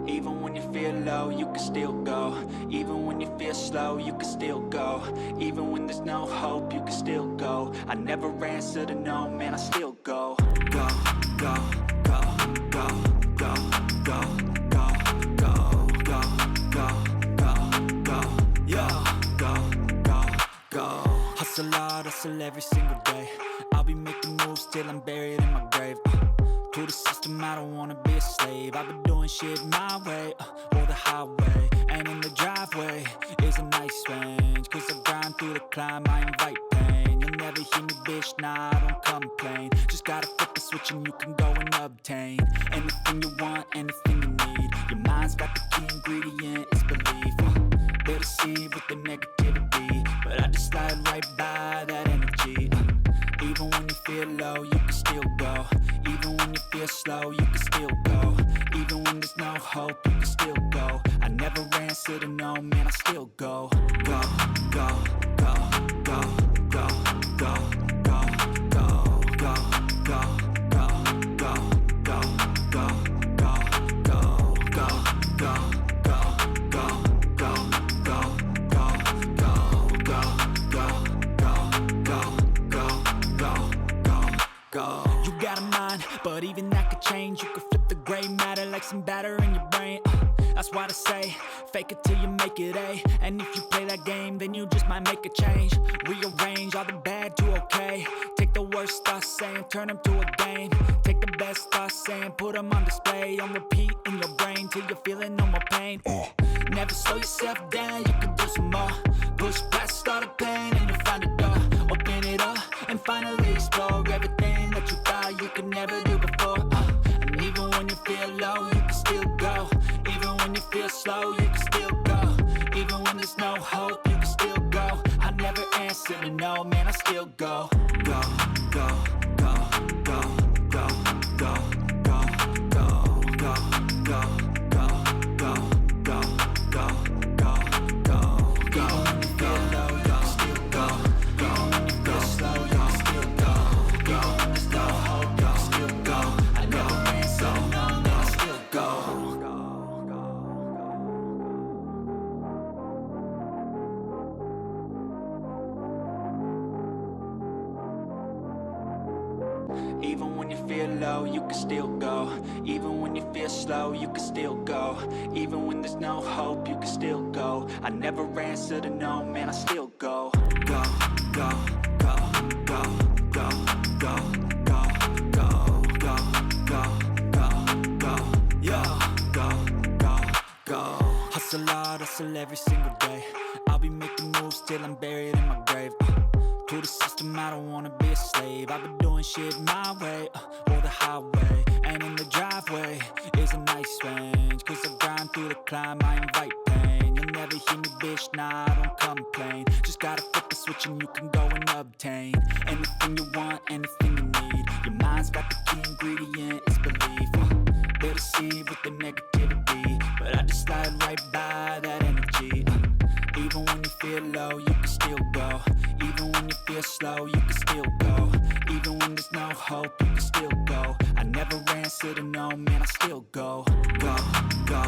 Even when you feel low, you can still go. Even when you feel slow, you can still go. Even when there's no hope, you can still go. I never answer to no, man, I still go. Go, go, go, go, go, go, go, go, go, go, go, go, yeah, go, go, go. Hustle hard, hustle every single day. I'll be making moves till I'm buried in my grave. To the system, I don't wanna be a slave. I've been doing shit my way, or the highway. And in the driveway is a nice range. Cause I grind through the climb, I invite pain. You'll never hear me, bitch, nah, I don't complain. Just gotta flip the switch and you can go and obtain anything you want, anything you need. Your mind's got the key ingredient, it's belief. They'll deceive with the negativity, but I just slide right by that energy. Even when you feel low, you can still go. Even when you feel slow, you can still go. Even when there's no hope, you can still go. I never answer to no, man, I still go. Go, go, go, go, go, go, go, go, go, go, go, go, go, go, go, go, go, go, go, go. You got a mind, but even that could change. You could flip the gray matter like some batter in your brain. That's why I say, fake it till you make it A. And if you play that game, then you just might make a change. Rearrange all the bad to okay. Take the worst thoughts saying, turn them to a game. Take the best thoughts saying, put them on display. On repeat in your brain till you're feeling no more pain. Never slow yourself down, you can do some more. Push past all the pain and you'll find a door. Open it up and finally explore everything that you thought you could never do before. And even when you feel low, you can still go. Even when you feel slow, you can still go. Even when there's no hope, you can still go. I never answer to no, man, I still go. Go, go, go, go, go, go, go, go, go, go, go, go, go, go, go, go, go. Even when you feel low, you can still go. Even when you feel slow, you can still go. Even when there's no hope, you can still go. I never answer to no, man, I still go. Even when you feel low, you can still go. Even when you feel slow, you can still go. Even when there's no hope, you can still go. I never answer to no, man, I still go. Go, go, go, go, go, go, go, go, go, go, go, go, yeah, go, go, go. Hustle hard, hustle every single day. I'll be making moves till I'm buried in my grave. To the system, I don't wanna be a slave. I've been doing shit my way, or the highway. And in the driveway is a nice range. Cause I grind through the climb, I invite pain. You'll never hear me, bitch, nah, I don't complain. Just gotta flip the switch and you can go and obtain anything you want, anything you need. Your mind's got the key ingredient, it's belief. They'll deceive with the negativity, but I just slide right by that energy. Even when you feel low, you can still go. Even when you feel slow, you can still go. Even when there's no hope, you can still go. I never answer to no, man, I still go. Go, go,